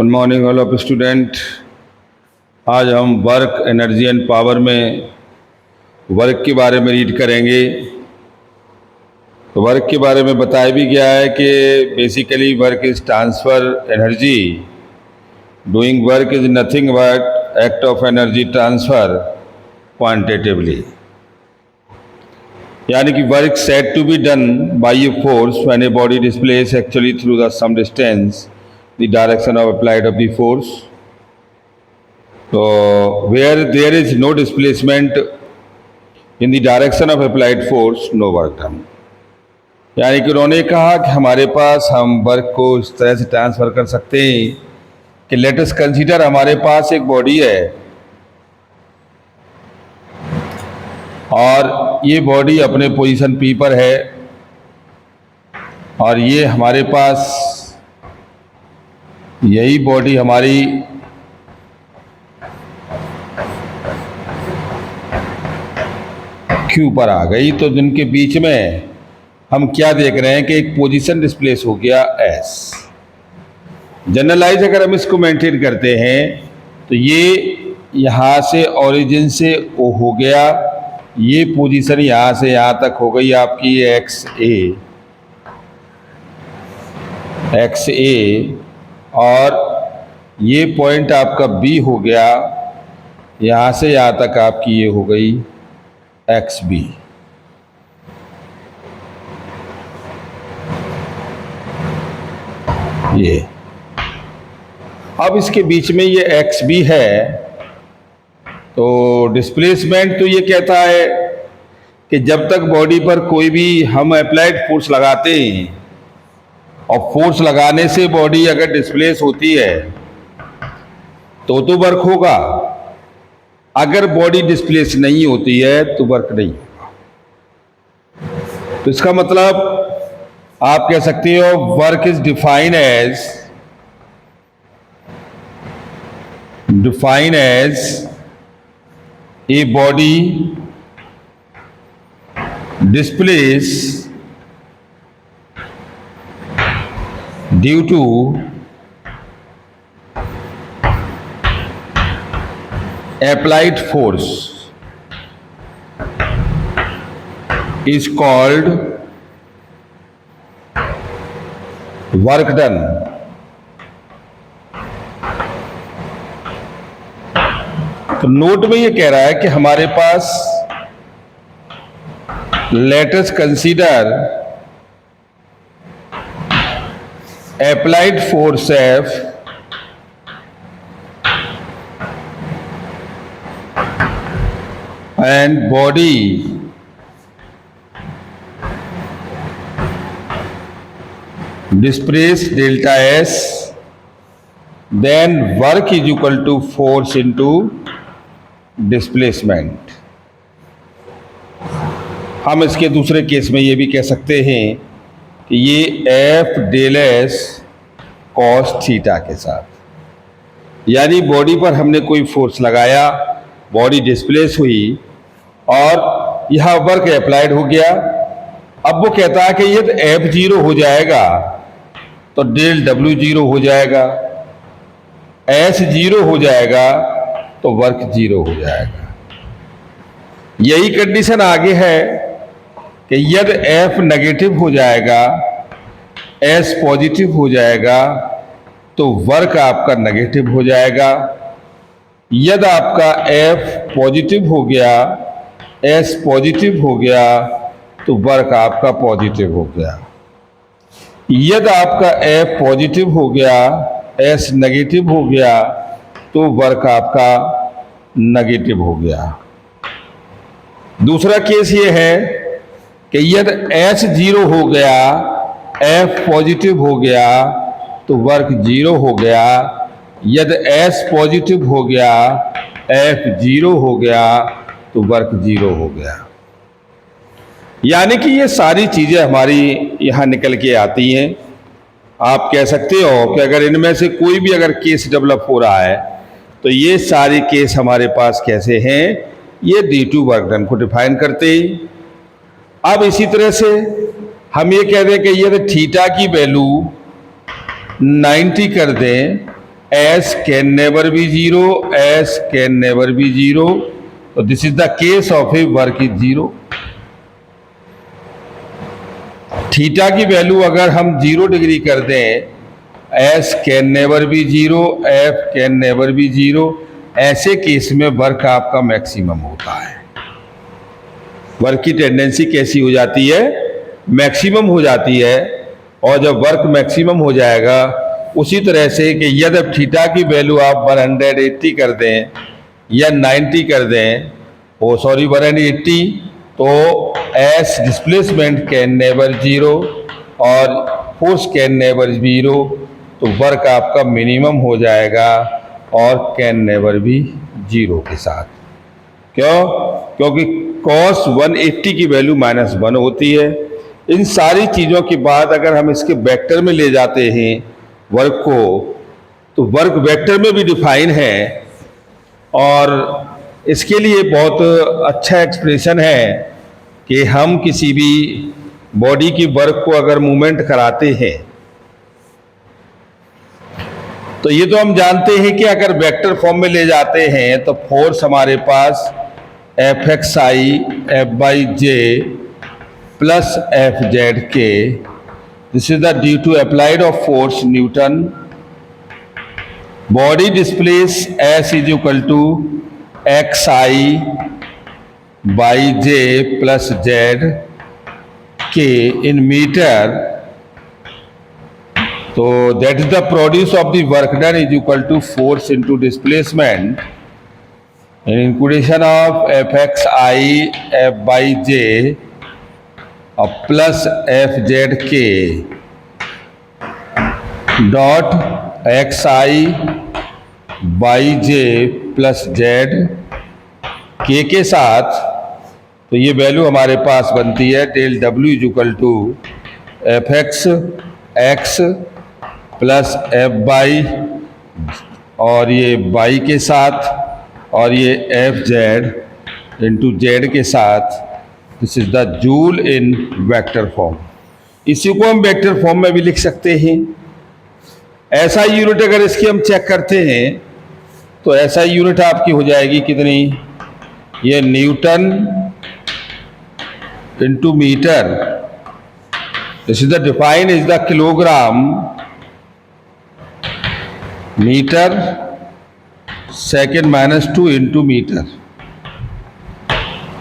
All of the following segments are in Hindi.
Good morning all of student. आज हम वर्क, एनर्जी एंड पावर में वर्क के बारे में रीड करेंगे। तो वर्क के बारे में बताया भी गया है कि basically work is transfer energy. Doing work is nothing but act of energy transfer quantitatively, यानी कि work said to be done by a force when a body displace actually through the some distance the direction of applied of the force. So where there is no displacement in the direction of applied force, no work done. यानी कि उन्होंने कहा कि हमारे पास हम वर्क को इस तरह से ट्रांसफर कर सकते हैं कि लेट अस कंसीडर हमारे पास एक बॉडी है और ये बॉडी अपने पोजीशन P पर है और ये हमारे पास यही बॉडी हमारी Q पर आ गई। तो जिनके बीच में हम क्या देख रहे हैं कि एक पोजीशन डिस्प्लेस हो गया S। जनरलाइज अगर हम इसको मेंटेन करते हैं तो ये यहाँ से ओरिजिन से O हो गया, ये पोजीशन यहाँ से यहाँ तक हो गई आपकी XA और ये पॉइंट आपका B हो गया, यहाँ से यहाँ तक आपकी ये हो गई XB। ये अब इसके बीच में ये XB है, तो डिस्प्लेसमेंट तो ये कहता है कि जब तक बॉडी पर कोई भी हम अप्लाइड फोर्स लगाते हैं और फोर्स लगाने से बॉडी अगर डिस्प्लेस होती है तो वर्क होगा, अगर बॉडी डिस्प्लेस नहीं होती है तो वर्क नहीं होगा। तो इसका मतलब आप कह सकते हो work is defined as a body displace due to applied force is called work done। तो नोट में ये कह रहा है कि हमारे पास let us consider applied force F and body displace delta S, then work is equal to force into displacement। हम इसके दूसरे केस में ये भी कह सकते हैं कि ये F del S cos theta के साथ, यानी बॉडी पर हमने कोई फोर्स लगाया, बॉडी डिस्प्लेस हुई और यह वर्क अप्लाइड हो गया। अब वो कहता है कि यदि F 0 हो जाएगा तो डेल W 0 हो जाएगा, S 0 हो जाएगा तो वर्क 0 हो जाएगा। यही कंडीशन आगे है कि यदि F नेगेटिव हो जाएगा, S पॉजिटिव हो जाएगा तो वर्क आपका नेगेटिव हो जाएगा। यदि आपका F पॉजिटिव हो गया, S पॉजिटिव हो गया तो वर्क आपका पॉजिटिव हो गया। यदि आपका F पॉजिटिव हो गया, S नेगेटिव हो गया तो वर्क आपका नेगेटिव हो गया। दूसरा केस ये है कि यदि S 0 हो गया, F पॉजिटिव हो गया तो वर्क 0 हो गया। यदि S पॉजिटिव हो गया, F 0 हो गया तो वर्क 0 हो गया। यानी कि ये सारी चीज़ें हमारी यहाँ निकल के आती हैं। आप कह सकते हो कि अगर इनमें से कोई भी अगर केस डेवलप हो रहा है तो ये सारे केस हमारे पास कैसे हैं, ये D2 वर्क डन को डिफाइन करते हैं। अब इसी तरह से हम ये कह दें कि यदि थीटा की वैल्यू 90 कर दें, S can never be 0, S can never be 0. So this is the case of a work is 0. Theta की वैल्यू अगर हम 0 डिग्री कर दें, S can never be 0, F can never be 0, ऐसे केस में वर्क आपका मैक्सिमम होता है। वर्क की टेंडेंसी कैसी हो जाती है? मैक्सिमम हो जाती है। और जब वर्क मैक्सिमम हो जाएगा, उसी तरह से कि यदि थीटा की वैल्यू आप 180 कर दें या 90 कर दें, 180, तो एस डिस्प्लेसमेंट कैन नेवर 0 और फोर्स कैन नेवर 0, तो वर्क आपका मिनिमम हो जाएगा और कैन नेवर भी 0 के साथ। क्यों? क्योंकि cos 180 की वैल्यू -1 होती है। इन सारी चीज़ों के बाद अगर हम इसके वेक्टर में ले जाते हैं वर्क को, तो वर्क वेक्टर में भी डिफाइन है और इसके लिए बहुत अच्छा एक्सप्रेशन है कि हम किसी भी बॉडी की वर्क को अगर मूवमेंट कराते हैं, तो ये तो हम जानते हैं कि अगर वेक्टर फॉर्म में ले जाते हैं तो फोर्स हमारे पास Fxi F/j plus Fzk, this is the due to applied of force newton. Body displace S is equal to xi by j plus z k in metre, तो that is the produce of the work done is equal to force into displacement in equation of Fxi F/j और plus Fzk dot xi by j plus z k के साथ, तो ये वैल्यू हमारे पास बनती है del W is equal to Fx x plus F/, और ये y के साथ और ये Fz इंटू z के साथ। This is the joule in vector form. इसी को हम वेक्टर फॉर्म में भी लिख सकते हैं। ऐसा यूनिट अगर इसकी हम चेक करते हैं तो ऐसा यूनिट आपकी हो जाएगी कितनी? ये newton into metre. This is the define is the kilogram metre second -2 into metre.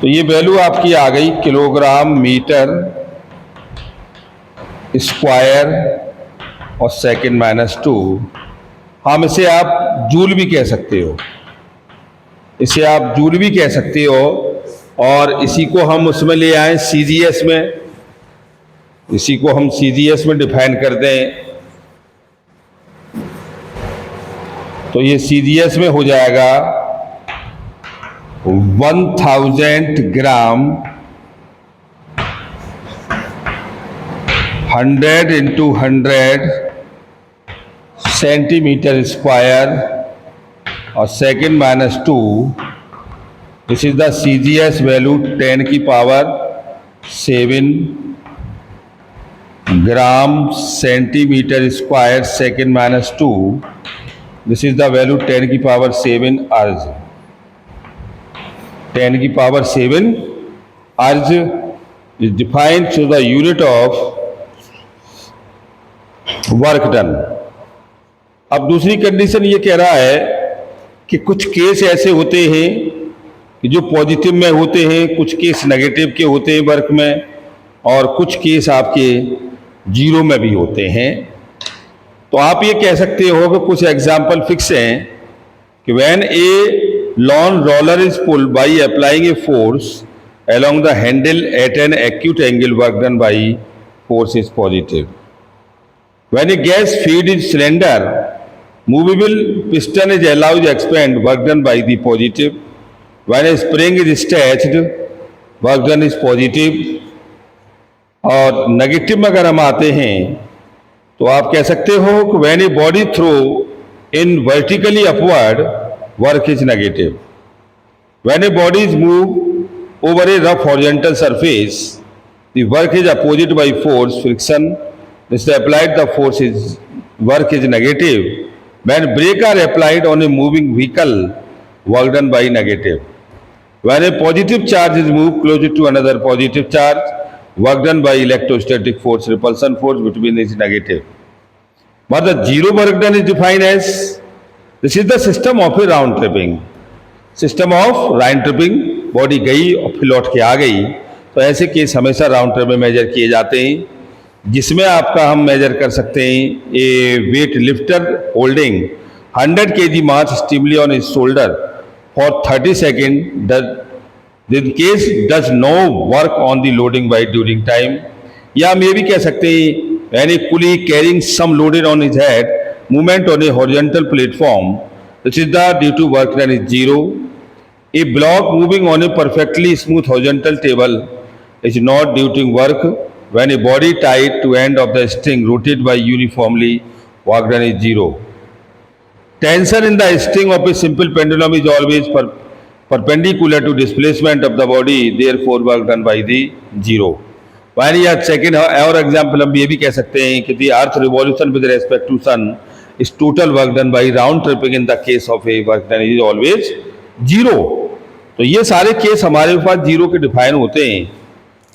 तो ये वैल्यू आपकी आ गई किलोग्राम मीटर स्क्वायर और सेकेंड -2। हम इसे आप जूल भी कह सकते हो, इसे आप जूल भी कह सकते हो। और इसी को हम उसमें ले आए CGS में, इसी को हम CGS में डिफाइन कर दें, तो ये CGS में हो जाएगा 1000 ग्राम 100 इंटू 100 सेंटीमीटर स्क्वायर और second -2। This is the CGS value 10 की power 7 gram centimetre square second -2। This is the value 10 की पावर 7 अर्ज। 10 की power 7 erg is defined to the unit of work done. अब दूसरी कंडीशन ये कह रहा है कि कुछ केस ऐसे होते हैं कि जो पॉजिटिव में होते हैं, कुछ केस नेगेटिव के होते हैं वर्क में, और कुछ केस आपके जीरो में भी होते हैं। तो आप ये कह सकते हो कि कुछ एग्जाम्पल फिक्स हैं कि when A lawn roller is pulled by applying a force along the handle at an acute angle, work done by force is positive. When a gas feed is cylinder, movable piston is allowed to expand, work done by the positive. When a spring is stretched, work done is positive. और नेगेटिव में अगर हम आते हैं तो आप कह सकते हो कि when a body throw in vertically upward, work is negative. When a body is moved over a rough horizontal surface, the work is opposite by force friction. This is applied, the force is work is negative. When brake are applied on a moving vehicle, work done by negative. When a positive charge is moved closer to another positive charge, work done by electrostatic force, repulsion force between is negative. But the zero work done is defined as, this is the system of a round tripping. System of round tripping, body गई और फिर लौट के आ गई, तो ऐसे केस हमेशा राउंड ट्रिप में मेजर किए जाते हैं, जिसमें आपका हम मेजर कर सकते हैं a weight lifter holding 100 kg mass steadily on his shoulder for 30 second in case does no work on the loading by during time. या हम ये भी कह सकते हैं any coolie carrying some loaded on his head movement on a horizontal platform, which is the due to work done is zero. A block moving on a perfectly smooth horizontal table is not due to work when a body tied to end of the string rotated by uniformly, work done is zero. Tension in the string of a simple pendulum is always perpendicular to displacement of the body, therefore work done by the zero. When या second और example हम ये भी कह सकते हैं कि the earth revolution with respect to sun is total work done by round tripping in the case of a work done is always zero. तो ये सारे केस हमारे पास जीरो के डिफाइन होते हैं।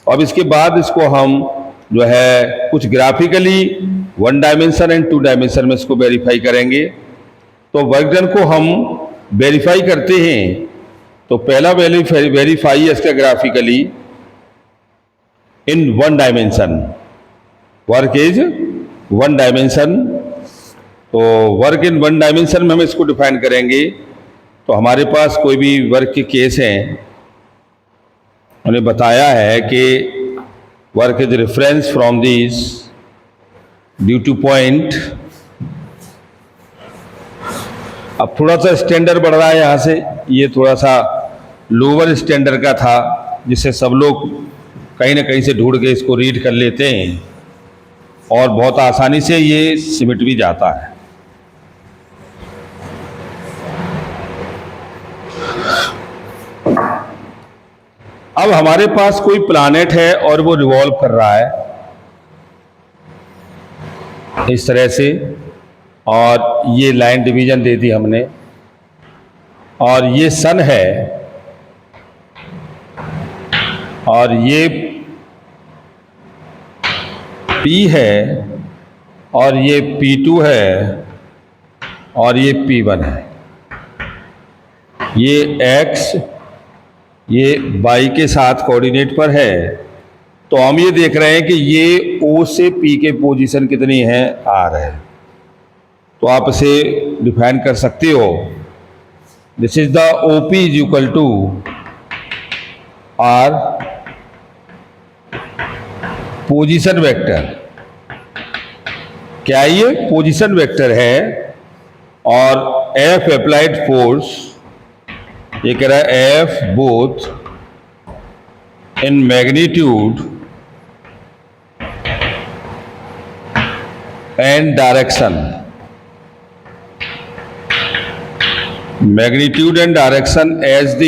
अब इसके बाद इसको हम जो है कुछ ग्राफिकली 1 डायमेंशन एंड 2 डायमेंशन में इसको वेरीफाई करेंगे। तो वर्क डन को हम वेरीफाई करते हैं, तो पहला वेरीफाई है इसका graphically in 1 dimension, work is 1 dimension. तो वर्क इन 1 डायमेंशन में हम इसको डिफाइन करेंगे। तो हमारे पास कोई भी वर्क के केस हैं, उन्हें बताया है कि work is reference from this due to point. अब थोड़ा सा स्टैंडर्ड बढ़ रहा है यहाँ से, ये थोड़ा सा लोअर स्टैंडर्ड का था, जिससे सब लोग कहीं ना कहीं से ढूंढ के इसको रीड कर लेते हैं और बहुत आसानी से ये सिमट भी जाता है। अब हमारे पास कोई प्लैनेट है और वो रिवॉल्व कर रहा है इस तरह से, और ये लाइन डिवीजन दे दी हमने, और ये सन है और ये P है और ये P2 है और ये P1 है। ये X ये Y के साथ कोऑर्डिनेट पर है। तो हम ये देख रहे हैं कि ये O से P के पोजीशन कितनी है, R है। तो आप इसे डिफाइन कर सकते हो, this is the OP is equal to R position vector. क्या ये पोजीशन वेक्टर है, और F अप्लाइड फोर्स, ये कह रहा है F both in magnitude and direction, magnitude and direction as the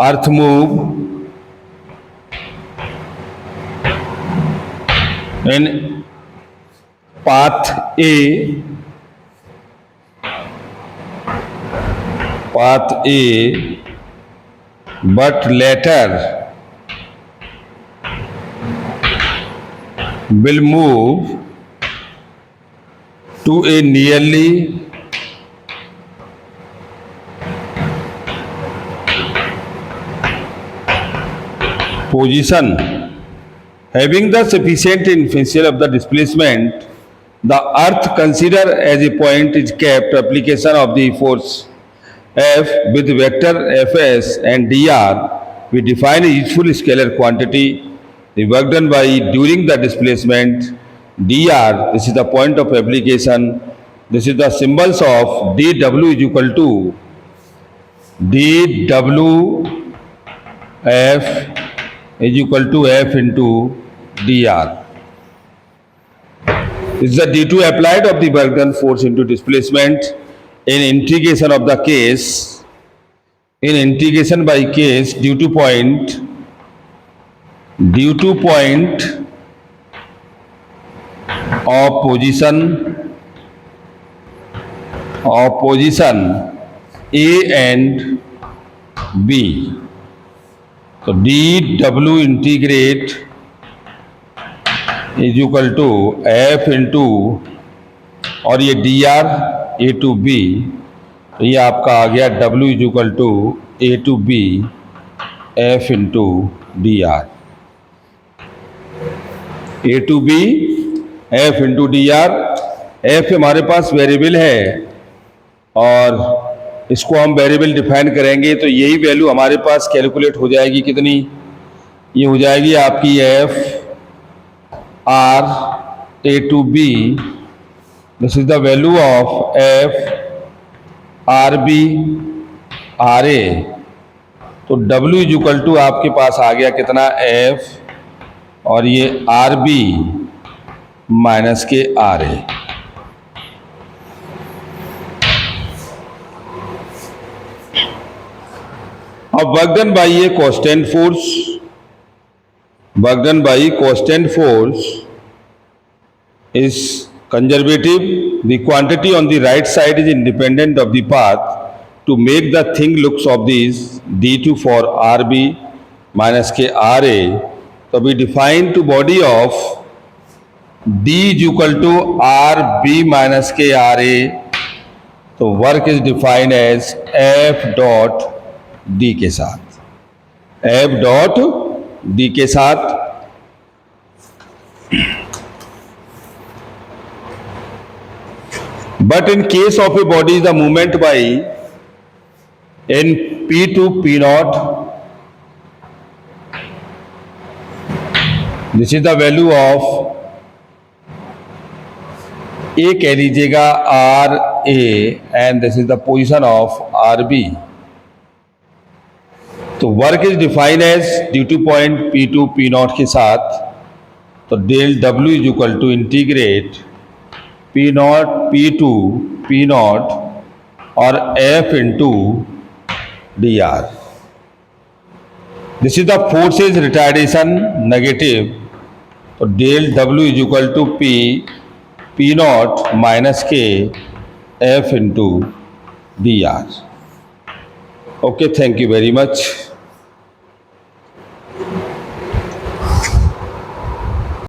earth move in path A, but later will move to a nearly position having the sufficient initial of the displacement, the earth considered as a point is kept application of the force F with vector Fs and dr. We define a useful scalar quantity, the work done by during the displacement dr. This is the point of application. This is the symbols of dw is equal to dw F is equal to F into dr. This is the d2 applied of the work done force into displacement in integration of the case, in integration by case due to point of position of position A and B. तो dW integrate is equal to F into और ये dr A टू B, तो ये आपका आ गया W is equal to A to B F into dr, A to B F into dr। F हमारे पास वेरिएबल है और इसको हम वेरिएबल डिफाइन करेंगे तो यही वैल्यू हमारे पास कैलकुलेट हो जाएगी। कितनी? ये हो जाएगी आपकी F R A to B, this is the value of F R B R A। तो W इज इक्वल टू आपके पास आ गया कितना? F और ये R B माइनस के R A। अब work done by a constant force, work done by constant force is conservative. The quantity on the right side is independent of the path. To make the thing looks of these d2 for rb minus k ra, so we define to body of d is equal to rb minus k ra, तो work is defined as F dot D के साथ, F डॉट डी के साथ। But in case of a body, the movement by in P to P naught, this is the value of A कह लीजिएगा R A and this is the position of R B। तो work is defined as due to point P to P nought के साथ, तो del W is equal to integrate P nought P to P nought और F into D R. This is the force is retardation negative, तो del W is equal to P nought minus के F into D R. Okay, thank you very much.